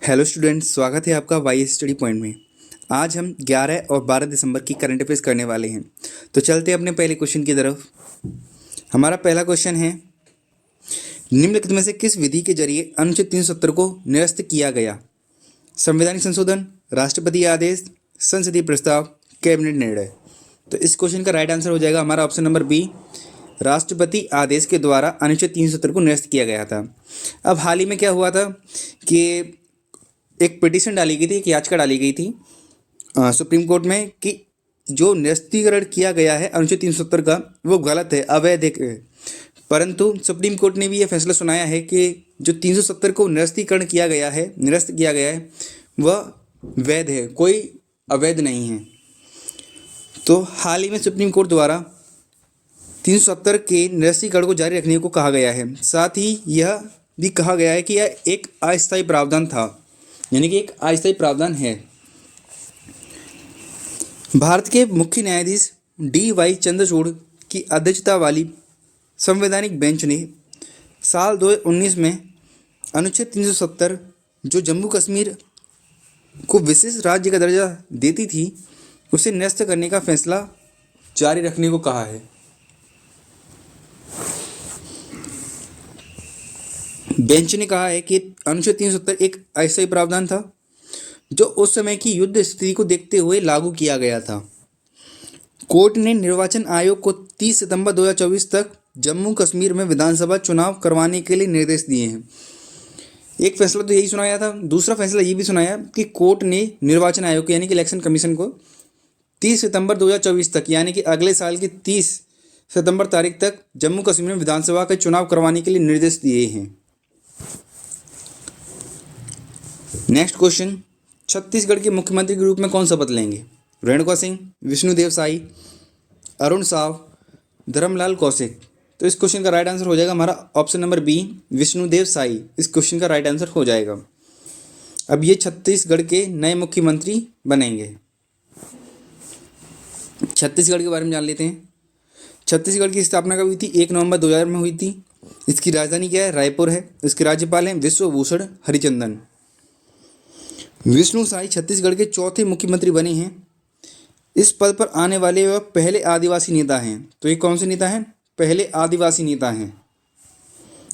Hello students, स्वागत है आपका वाई स्टडी पॉइंट में। आज हम 11 और 12 दिसंबर की करंट अफेयर्स करने वाले हैं। तो चलते हैं अपने पहले क्वेश्चन की तरफ। हमारा पहला क्वेश्चन है, निम्नलिखित में से किस विधि के जरिए अनुच्छेद 370 को निरस्त किया गया? संवैधानिक संशोधन, राष्ट्रपति आदेश, संसदीय प्रस्ताव, कैबिनेट निर्णय। तो इस क्वेश्चन का राइट आंसर हो जाएगा हमारा ऑप्शन नंबर बी, राष्ट्रपति आदेश के द्वारा अनुच्छेद 370 को निरस्त किया गया था। अब हाल ही में क्या हुआ था कि एक पिटीशन डाली गई थी, एक याचिका डाली गई थी सुप्रीम कोर्ट में कि जो निरस्तीकरण किया गया है अनुच्छेद 370 का वो गलत है, अवैध है। परंतु सुप्रीम कोर्ट ने भी ये फैसला सुनाया है कि जो 370 को निरस्त किया गया है वह वैध है, कोई अवैध नहीं है। तो हाल ही में सुप्रीम कोर्ट द्वारा 370 के निरस्तीकरण को जारी रखने को कहा गया है। साथ ही यह भी कहा गया है कि यह एक अस्थायी प्रावधान था, यानी कि एक अस्थायी प्रावधान है। भारत के मुख्य न्यायाधीश DY चंद्रचूड़ की अध्यक्षता वाली संवैधानिक बेंच ने साल 2019 में अनुच्छेद 370 जो जम्मू कश्मीर को विशेष राज्य का दर्जा देती थी उसे निरस्त करने का फैसला जारी रखने को कहा है। बेंच ने कहा है कि अनुच्छेद 370 एक अस्थायी प्रावधान था जो उस समय की युद्ध स्थिति को देखते हुए लागू किया गया था। कोर्ट ने निर्वाचन आयोग को 30 सितंबर 2024 तक जम्मू कश्मीर में विधानसभा चुनाव करवाने के लिए निर्देश दिए हैं। एक फैसला तो यही सुनाया था, दूसरा फैसला ये भी सुनाया कि कोर्ट ने निर्वाचन आयोग को यानी कि इलेक्शन कमीशन को 30 सितंबर 2024 तक यानी कि अगले साल की 30 सितंबर तारीख तक जम्मू कश्मीर में विधानसभा का चुनाव करवाने के लिए निर्देश दिए हैं। नेक्स्ट क्वेश्चन, छत्तीसगढ़ के मुख्यमंत्री के रूप में कौन शपथ लेंगे? रेणुका सिंह, विष्णुदेव साई, अरुण साव, धर्मलाल कौशिक। तो इस क्वेश्चन का राइट आंसर हो जाएगा हमारा option number B, Vishnu Deo Sai. इस क्वेश्चन का राइट आंसर हो जाएगा। अब ये छत्तीसगढ़ के नए मुख्यमंत्री बनेंगे। छत्तीसगढ़ के बारे में जान लेते हैं। छत्तीसगढ़ की स्थापना कब हुई थी? 1 नवंबर 2000 में हुई थी। इसकी राजधानी क्या है? रायपुर है। इसके राज्यपाल हैं विश्वभूषण हरिचंदन। विष्णु साई छत्तीसगढ़ के चौथे मुख्यमंत्री बने हैं। इस पद पर आने वाले वह पहले आदिवासी नेता हैं। तो ये कौन से नेता हैं? पहले आदिवासी नेता हैं।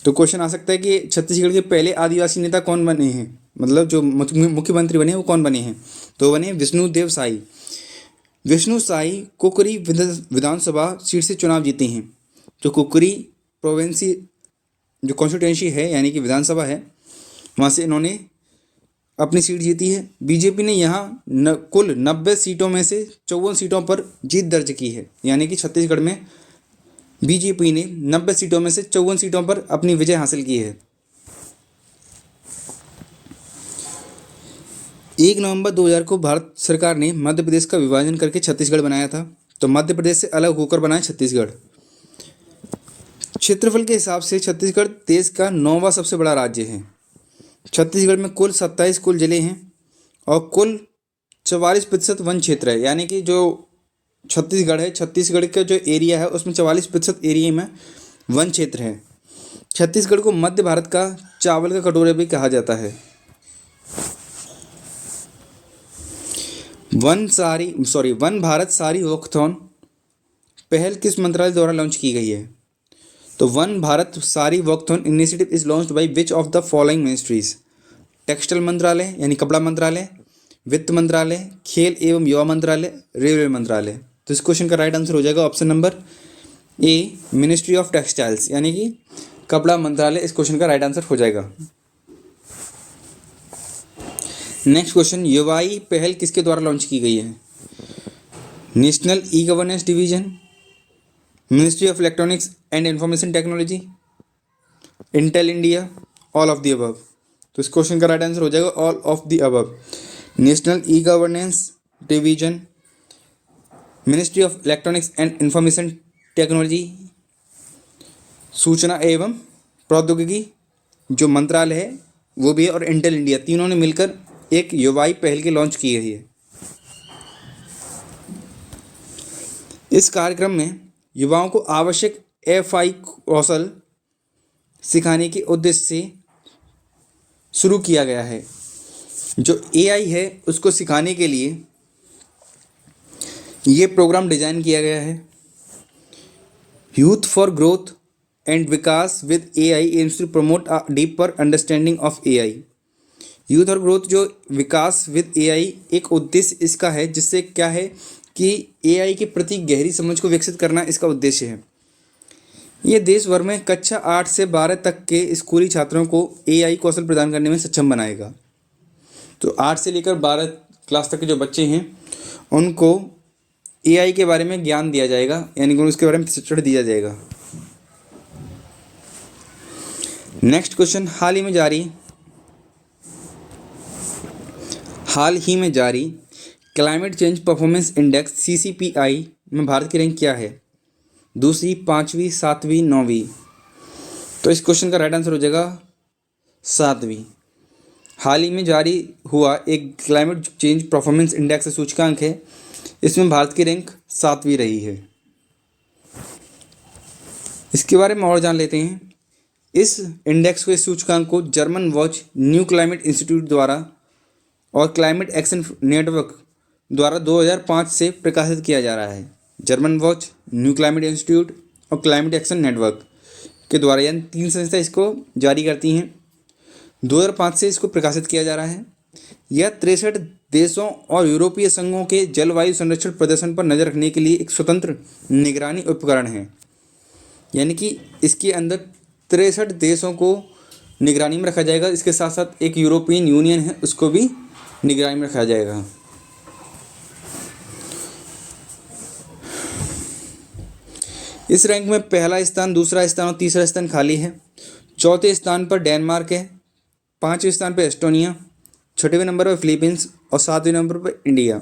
तो क्वेश्चन आ सकता है कि छत्तीसगढ़ के पहले आदिवासी नेता कौन बने हैं, मतलब जो मुख्यमंत्री बने वो कौन बने हैं? तो बने विष्णुदेव साई। विष्णु साई कुकरी विधानसभा सीट से चुनाव जीते हैं। जो कुकरी प्रोविंसी जो कॉन्स्टिट्यूंसी है यानी कि विधानसभा है, वहाँ से इन्होंने अपनी सीट जीती है। बीजेपी ने यहाँ कुल 90 सीटों में से 54 सीटों पर जीत दर्ज की है, यानी कि छत्तीसगढ़ में बीजेपी ने 90 सीटों में से 54 सीटों पर अपनी विजय हासिल की है। 1 नवंबर 2000 को भारत सरकार ने मध्य प्रदेश का विभाजन करके छत्तीसगढ़ बनाया था। तो मध्य प्रदेश से अलग होकर बनाया छत्तीसगढ़। क्षेत्रफल के हिसाब से छत्तीसगढ़ देश का 9वां सबसे बड़ा राज्य है। छत्तीसगढ़ में कुल 27 कुल जिले हैं और कुल 44% वन क्षेत्र है, यानी कि जो छत्तीसगढ़ है, छत्तीसगढ़ का जो एरिया है उसमें 44% एरिया में वन क्षेत्र है। छत्तीसगढ़ को मध्य भारत का चावल का कटोरा भी कहा जाता है। वन भारत सारी वॉकथॉन पहल किस मंत्रालय द्वारा लॉन्च की गई है? तो वन भारत सारी walkathon initiative is launched by which of the following ministries? Textile मंत्रालय यानी कपड़ा मंत्रालय, वित्त मंत्रालय, खेल एवं युवा मंत्रालय, रेलवे मंत्रालय। तो इस क्वेश्चन का राइट आंसर हो जाएगा option number A, ministry of textiles यानी कि कपड़ा मंत्रालय। इस क्वेश्चन का राइट आंसर हो जाएगा। नेक्स्ट क्वेश्चन, युवाई पहल किसके द्वारा लॉन्च की गई है? National e governance division, ministry of electronics and information technology, Intel India, all of the above. तो इस क्वेश्चन का राइट आंसर हो जाएगा all of the above. National e governance division, ministry of electronics and information technology, सूचना एवं प्रौद्योगिकी जो मंत्रालय है वो भी है, और इंटेल इंडिया, तीनों ने मिलकर एक युवाई पहल की लॉन्च की गई है। इस कार्यक्रम में युवाओं को आवश्यक FI कौशल सिखाने के उद्देश्य से शुरू किया गया है। जो एआई है उसको सिखाने के लिए ये प्रोग्राम डिज़ाइन किया गया है। Youth for growth and Vikas with AI aims to promote a deeper understanding of AI. Youth और ग्रोथ जो विकास विद एआई एक उद्देश्य इसका है, जिससे क्या है कि एआई के प्रति गहरी समझ को विकसित करना इसका उद्देश्य है। ये देश भर में कक्षा 8 से 12 तक के स्कूली छात्रों को एआई कौशल प्रदान करने में सक्षम बनाएगा। तो 8 से लेकर 12 क्लास तक के जो बच्चे हैं उनको एआई के बारे में ज्ञान दिया जाएगा, यानी कि उसके बारे में प्रशिक्षण दिया जाएगा। नेक्स्ट क्वेश्चन, हाल ही में जारी क्लाइमेट चेंज परफॉर्मेंस इंडेक्स सीसीपीआई में भारत की रैंक क्या है? दूसरी, पाँचवीं, सातवीं, नौवीं? तो इस क्वेश्चन का राइट आंसर हो जाएगा सातवीं। हाल ही में जारी हुआ एक क्लाइमेट चेंज परफॉर्मेंस इंडेक्स सूचकांक है, इसमें भारत की रैंक सातवीं रही है। इसके बारे में और जान लेते हैं। इस इंडेक्स को, इस सूचकांक को German watch new climate institute द्वारा और क्लाइमेट एक्शन नेटवर्क द्वारा 2005 से प्रकाशित किया जा रहा है। German watch, new climate institute और क्लाइमेट एक्शन नेटवर्क के द्वारा, यानी 3 संस्था इसको जारी करती हैं। 2005 से इसको प्रकाशित किया जा रहा है। यह 63 देशों और यूरोपीय संघों के जलवायु संरक्षण प्रदर्शन पर नज़र रखने के लिए एक स्वतंत्र निगरानी उपकरण है। यानी कि इसके अंदर 63 देशों को निगरानी में रखा जाएगा। इसके साथ साथ एक यूरोपियन यूनियन है, उसको भी निगरानी में रखा जाएगा। इस रैंक में पहला स्थान, दूसरा स्थान और तीसरा स्थान खाली है। चौथे स्थान पर डेनमार्क है, 5वें स्थान पर एस्टोनिया, 6वें नंबर पर फिलीपींस और 7वें नंबर पर इंडिया।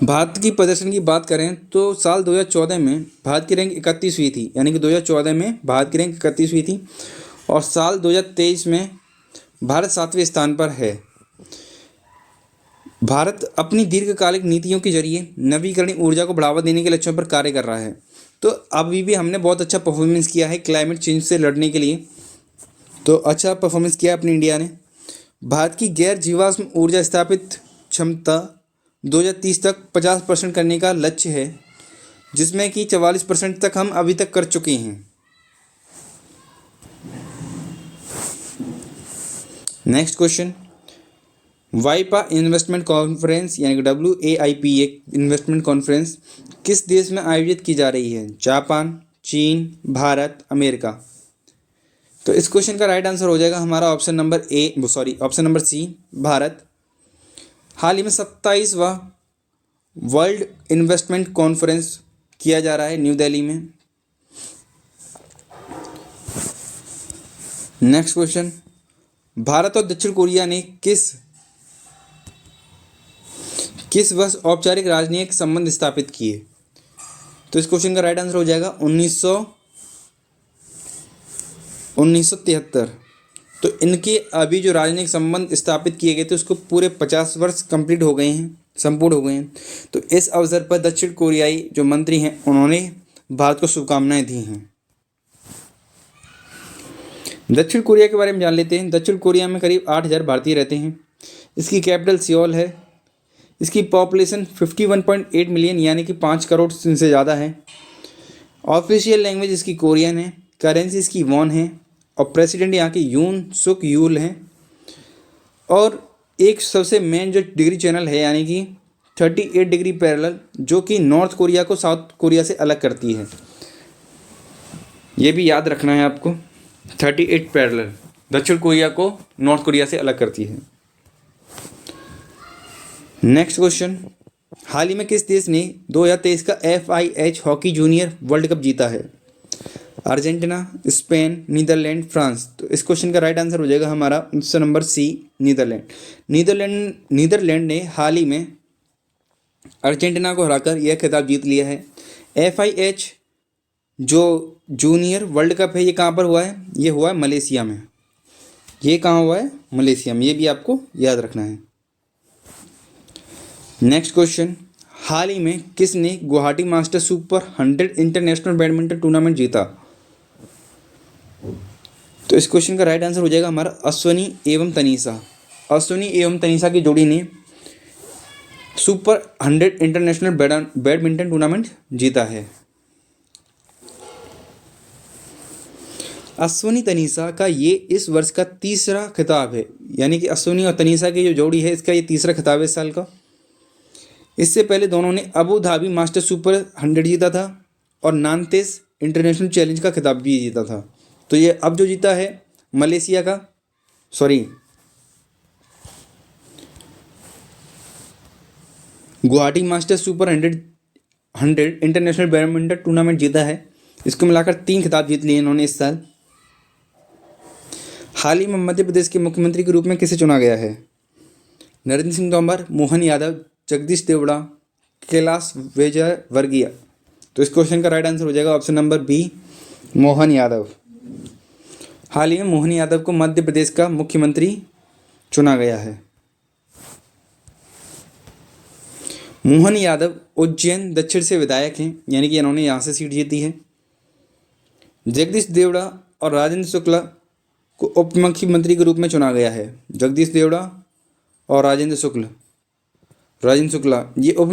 भारत की प्रदर्शन की बात करें तो साल 2014 में भारत की रैंक 31वीं थी, यानी कि 2014 में भारत की रैंक 31वीं थी और साल 2023 में भारत 7वें स्थान पर है। भारत अपनी दीर्घकालिक नीतियों के जरिए नवीकरणीय ऊर्जा को बढ़ावा देने के लक्ष्यों पर कार्य कर रहा है। तो अभी भी हमने बहुत अच्छा परफॉर्मेंस किया है क्लाइमेट चेंज से लड़ने के लिए, तो अच्छा परफॉर्मेंस किया अपनी इंडिया ने। भारत की गैर जीवाश्म ऊर्जा स्थापित क्षमता 2030 तक 50% करने का लक्ष्य है, जिसमें कि 44% तक हम अभी तक कर चुके हैं। नेक्स्ट क्वेश्चन, वाइपा इन्वेस्टमेंट कॉन्फ्रेंस यानी कि WAIP इन्वेस्टमेंट कॉन्फ्रेंस किस देश में आयोजित की जा रही है? जापान, चीन, भारत, अमेरिका? तो इस क्वेश्चन का राइट आंसर हो जाएगा हमारा ऑप्शन नंबर सी, भारत। हाल ही में 27वां वर्ल्ड इन्वेस्टमेंट कॉन्फ्रेंस किया जा रहा है न्यू दिल्ली में। नेक्स्ट क्वेश्चन, भारत और दक्षिण कोरिया ने किस वर्ष औपचारिक राजनयिक संबंध स्थापित किए? तो इस क्वेश्चन का राइट आंसर हो जाएगा 1973। तो इनके अभी जो राजनयिक संबंध स्थापित किए गए थे उसको पूरे 50 वर्ष कंप्लीट हो गए हैं, संपूर्ण हो गए हैं। तो इस अवसर पर दक्षिण कोरियाई जो मंत्री हैं उन्होंने भारत को शुभकामनाएं दी हैं। दक्षिण कोरिया के बारे में जान लेते हैं। दक्षिण कोरिया में करीब 8000 भारतीय रहते हैं। इसकी कैपिटल सियोल है। इसकी पॉपुलेशन 51.8 मिलियन यानी कि 5 करोड़ से ज़्यादा है। ऑफिशियल लैंग्वेज इसकी कोरियन है। करेंसी इसकी वॉन है और प्रेसिडेंट यहाँ के यून सुक यूल हैं। और एक सबसे मेन जो डिग्री चैनल है यानी कि 38 डिग्री पैरेलल, जो कि नॉर्थ कोरिया को साउथ कोरिया से अलग करती है। ये भी याद रखना है आपको, 38 पैरेलल दक्षिण कोरिया को नॉर्थ कोरिया से अलग करती है। नेक्स्ट क्वेश्चन, हाल ही में किस देश ने 2023 का FIH hockey junior world cup जीता है? Argentina, Spain, Netherlands, France? तो इस क्वेश्चन का राइट आंसर हो जाएगा हमारा option number C, Netherlands. Netherlands ने हाल ही में अर्जेंटीना को हराकर यह खिताब जीत लिया है। FIH जो जूनियर वर्ल्ड कप है ये कहाँ पर हुआ है? ये हुआ है मलेशिया में। ये कहाँ हुआ है? मलेशिया में। ये भी आपको याद रखना है। नेक्स्ट क्वेश्चन, हाल ही में किसने Guwahati master super 100 international badminton tournament जीता? तो इस क्वेश्चन का राइट आंसर हो जाएगा हमारा अश्वनी एवं तनीषा। अश्वनी एवं तनीषा की जोड़ी ने सुपर 100 इंटरनेशनल बैडमिंटन टूर्नामेंट जीता है। अश्वनी तनीषा का ये इस वर्ष का तीसरा खिताब है, यानी कि अश्वनी और तनीषा की जो जोड़ी है इसका ये तीसरा खिताब है इस साल का। इससे पहले दोनों ने अबू धाबी मास्टर सुपर 100 जीता था और नांतेस इंटरनेशनल चैलेंज का खिताब भी जीता था। तो ये अब जो जीता है मलेशिया का, sorry, Guwahati master super 100 international badminton tournament जीता है। इसको मिलाकर 3 खिताब जीत लिए इन्होंने इस साल। हाल ही में मध्य प्रदेश के मुख्यमंत्री के रूप में किसे चुना गया है? नरेंद्र सिंह तोमर, मोहन यादव, जगदीश देवड़ा, कैलाश विजयवर्गीय। तो इस क्वेश्चन का राइट आंसर हो जाएगा option number B, Mohan Yadav. हाल ही में मोहन यादव को मध्य प्रदेश का मुख्यमंत्री चुना गया है। मोहन यादव उज्जैन दक्षिण से विधायक हैं, यानी कि इन्होंने यहाँ से सीट जीती है। जगदीश देवड़ा और राजेंद्र शुक्ला को उप मुख्यमंत्री के रूप में चुना गया है। जगदीश देवड़ा और राजेंद्र शुक्ला ये उप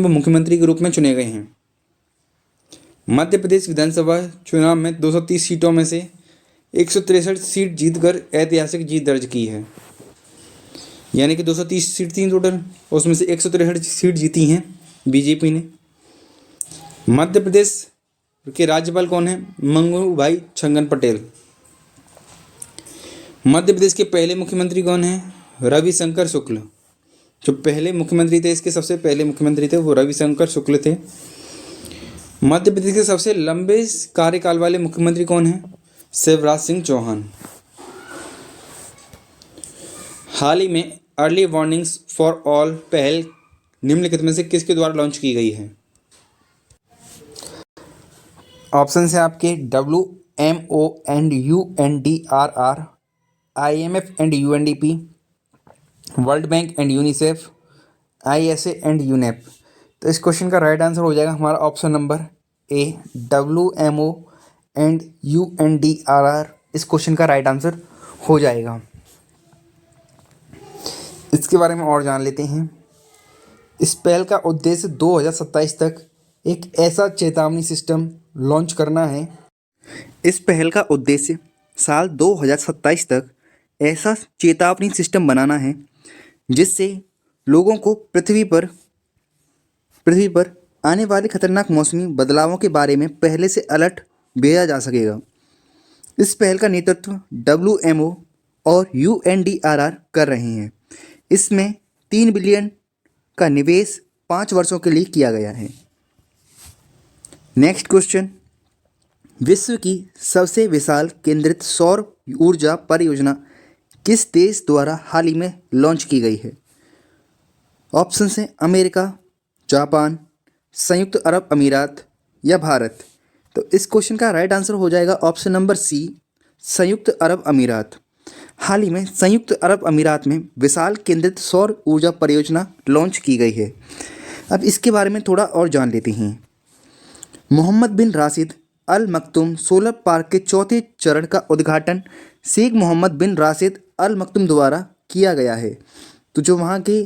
मुख्यमंत्री के रूप में चुने गए हैं। मध्य प्रदेश विधानसभा चुनाव में 230 सीटों में से 163 सीट जीतकर ऐतिहासिक जीत दर्ज की है, यानी कि 230 सीट थी टोटल, उसमें से 163 सीट जीती हैं बीजेपी ने। मध्य प्रदेश के राज्यपाल कौन है? मंगू भाई छंगन पटेल। मध्य प्रदेश के पहले मुख्यमंत्री कौन हैं? रविशंकर शुक्ल। जो पहले मुख्यमंत्री थे, इसके सबसे पहले मुख्यमंत्री थे वो रविशंकर शुक्ल थे। मध्य प्रदेश के सबसे लंबे कार्यकाल वाले मुख्यमंत्री कौन हैं? शिवराज सिंह चौहान। हाल ही में अर्ली वार्निंग्स फॉर ऑल पहल निम्नलिखित में से किसके द्वारा लॉन्च की गई है? ऑप्शन है आपके WMO and UNDRR, IMF and UNDP, world bank and UNICEF, ISA and UNEP. तो इस क्वेश्चन का राइट आंसर हो जाएगा हमारा option number A, WMO and UNDRR इस क्वेश्चन का राइट आंसर हो जाएगा। इसके बारे में और जान लेते हैं। इस पहल का उद्देश्य 2027 तक एक ऐसा चेतावनी सिस्टम लॉन्च करना है। इस पहल का उद्देश्य साल 2027 तक ऐसा चेतावनी सिस्टम बनाना है जिससे लोगों को पृथ्वी पर आने वाले खतरनाक मौसमी बदलावों के बारे में पहले से अलर्ट भेजा जा सकेगा। इस पहल का नेतृत्व WMO और UNDRR कर रहे हैं। इसमें 3 बिलियन का निवेश 5 वर्षों के लिए किया गया है। नेक्स्ट क्वेश्चन, विश्व की सबसे विशाल केंद्रित सौर ऊर्जा परियोजना किस देश द्वारा हाल ही में लॉन्च की गई है? ऑप्शन हैं अमेरिका, जापान, संयुक्त अरब अमीरात या भारत। तो इस क्वेश्चन का राइट आंसर हो जाएगा ऑप्शन नंबर सी, संयुक्त अरब अमीरात। हाल ही में संयुक्त अरब अमीरात में विशाल केंद्रित सौर ऊर्जा परियोजना लॉन्च की गई है। अब इसके बारे में थोड़ा और जान लेते हैं। मोहम्मद बिन राशिद अल मखतूम सोलर पार्क के चौथे चरण का उद्घाटन शेख मोहम्मद बिन राशिद अल मखतूम द्वारा किया गया है। तो जो वहाँ के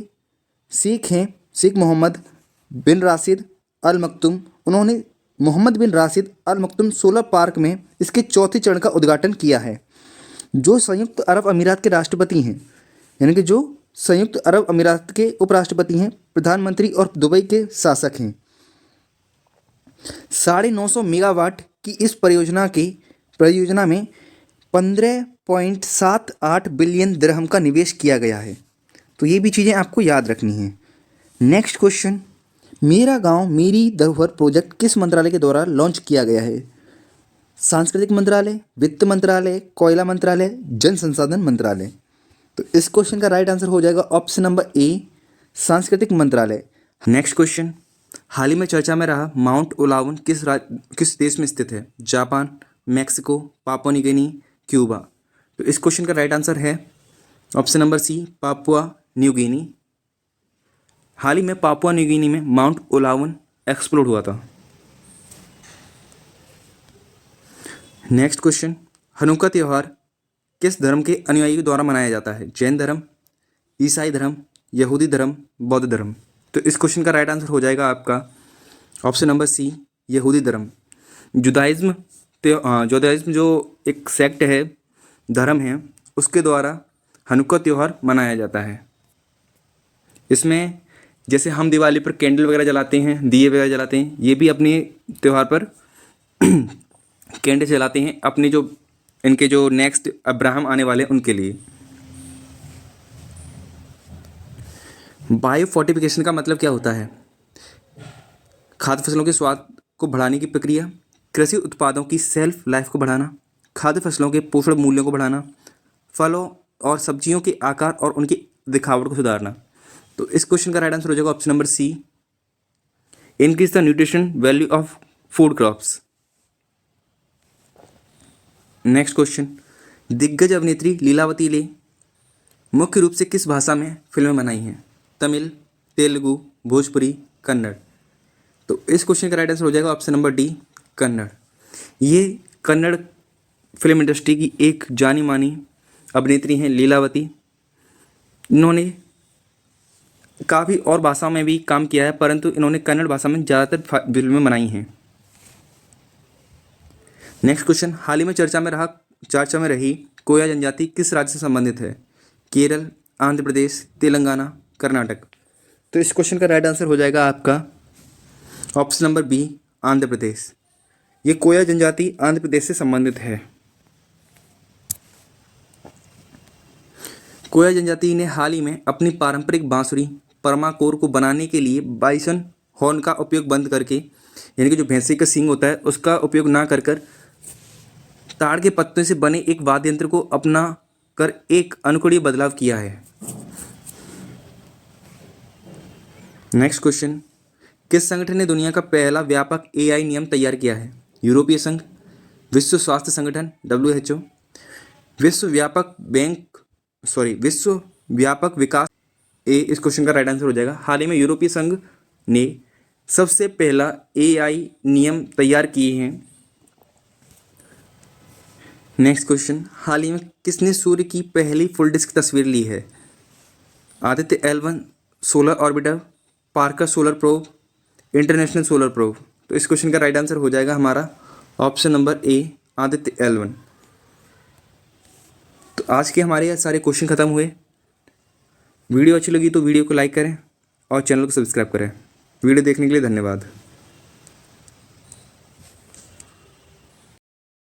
शेख हैं, शेख मोहम्मद बिन राशिद अल मखतूम, उन्होंने मोहम्मद बिन राशिद अल मखतूम सोलर पार्क में इसके चौथे चरण का उद्घाटन किया है। जो संयुक्त अरब अमीरात के राष्ट्रपति हैं, यानी कि जो संयुक्त अरब अमीरात के उपराष्ट्रपति हैं, प्रधानमंत्री और दुबई के शासक हैं। 950 मेगावाट की इस परियोजना में 15.78 बिलियन दिरहम का निवेश किया गया है। तो ये भी चीज़ें आपको याद रखनी हैं। नेक्स्ट क्वेश्चन, मेरा गांव मेरी धरोहर प्रोजेक्ट किस मंत्रालय के द्वारा लॉन्च किया गया है? सांस्कृतिक मंत्रालय, वित्त मंत्रालय, कोयला मंत्रालय, जन संसाधन मंत्रालय। तो इस क्वेश्चन का राइट आंसर हो जाएगा ऑप्शन नंबर ए, सांस्कृतिक मंत्रालय। नेक्स्ट क्वेश्चन, हाल ही में चर्चा में रहा माउंट ओलावन किस देश में स्थित है? Japan, Mexico, Papua New Guinea, Cuba. तो इस क्वेश्चन का राइट आंसर है option number C, Papua New Guinea. हाल ही में पापुआ न्यू गिनी में माउंट ओलावन एक्सप्लोड हुआ था। नेक्स्ट क्वेश्चन, हनुक्का त्यौहार किस धर्म के अनुयायियों द्वारा मनाया जाता है? जैन धर्म, ईसाई धर्म, यहूदी धर्म, बौद्ध धर्म। तो इस क्वेश्चन का राइट आंसर हो जाएगा आपका ऑप्शन नंबर सी, यहूदी धर्म। जुदाइज्म जो एक सेक्ट है, धर्म है, उसके द्वारा हनुक्का त्यौहार मनाया जाता है। इसमें जैसे हम दिवाली पर कैंडल वगैरह जलाते हैं, दिए वगैरह जलाते हैं, ये भी अपने त्यौहार पर कैंडल जलाते हैं अपने जो इनके जो नेक्स्ट अब्राहम आने वाले उनके लिए। बायो फोर्टिफिकेशन का मतलब क्या होता है? खाद्य फसलों के स्वाद को बढ़ाने की प्रक्रिया, कृषि उत्पादों की सेल्फ लाइफ को बढ़ाना, खाद्य फसलों के पोषण मूल्यों को बढ़ाना, फलों और सब्जियों के आकार और उनकी दिखावट को सुधारना। तो इस क्वेश्चन का राइट आंसर हो जाएगा option number C, increase the nutrition value of food crops. Next question, दिग्गज अभिनेत्री लीलावती ले मुख्य रूप से किस भाषा में फिल्में बनाई हैं? तमिल, तेलुगु, भोजपुरी, कन्नड़। तो इस क्वेश्चन का राइट आंसर हो जाएगा ऑप्शन नंबर डी, कन्नड़। ये कन्नड़ फिल्म इंडस्ट्री की एक जानी मानी अभिनेत्री हैं लीलावती। इन्होंने काफ़ी और भाषा में भी काम किया है, परंतु इन्होंने कन्नड़ भाषा में ज़्यादातर फिल्में बनाई हैं। नेक्स्ट क्वेश्चन, हाल ही में चर्चा में रही कोया जनजाति किस राज्य से संबंधित है? केरल, आंध्र प्रदेश, तेलंगाना, कर्नाटक। तो इस क्वेश्चन का राइट आंसर हो जाएगा आपका option number B, Andhra Pradesh. ये कोया जनजाति आंध्र प्रदेश से संबंधित है। कोया जनजाति ने हाल ही में अपनी पारंपरिक बांसुरी परमाकोर को बनाने के लिए बाइसन हॉर्न का उपयोग बंद करके, यानी कि जो भैंसे का सींग होता है उसका उपयोग ना कर ताड़ के पत्तों से बने एक वाद्य यंत्र को अपना कर एक अनुकरणीय बदलाव किया है। नेक्स्ट क्वेश्चन, किस संगठन ने दुनिया का पहला व्यापक AI नियम तैयार किया है? यूरोपीय संघ, विश्व स्वास्थ्य संगठन WHO, विश्व व्यापक विकास। इस क्वेश्चन का राइट आंसर हो जाएगा हाल ही में यूरोपीय संघ ने सबसे पहला AI नियम तैयार किए हैं। नेक्स्ट क्वेश्चन, हाल ही में किसने सूर्य की पहली फुल डिस्क तस्वीर ली है? Aditya L1 solar orbiter, Parker solar probe, international solar probe. तो इस क्वेश्चन का राइट आंसर हो जाएगा हमारा option number A, Aditya L1। तो आज के हमारे ये सारे क्वेश्चन खत्म हुए। वीडियो अच्छी लगी तो वीडियो को लाइक करें और चैनल को सब्सक्राइब करें। वीडियो देखने के लिए धन्यवाद।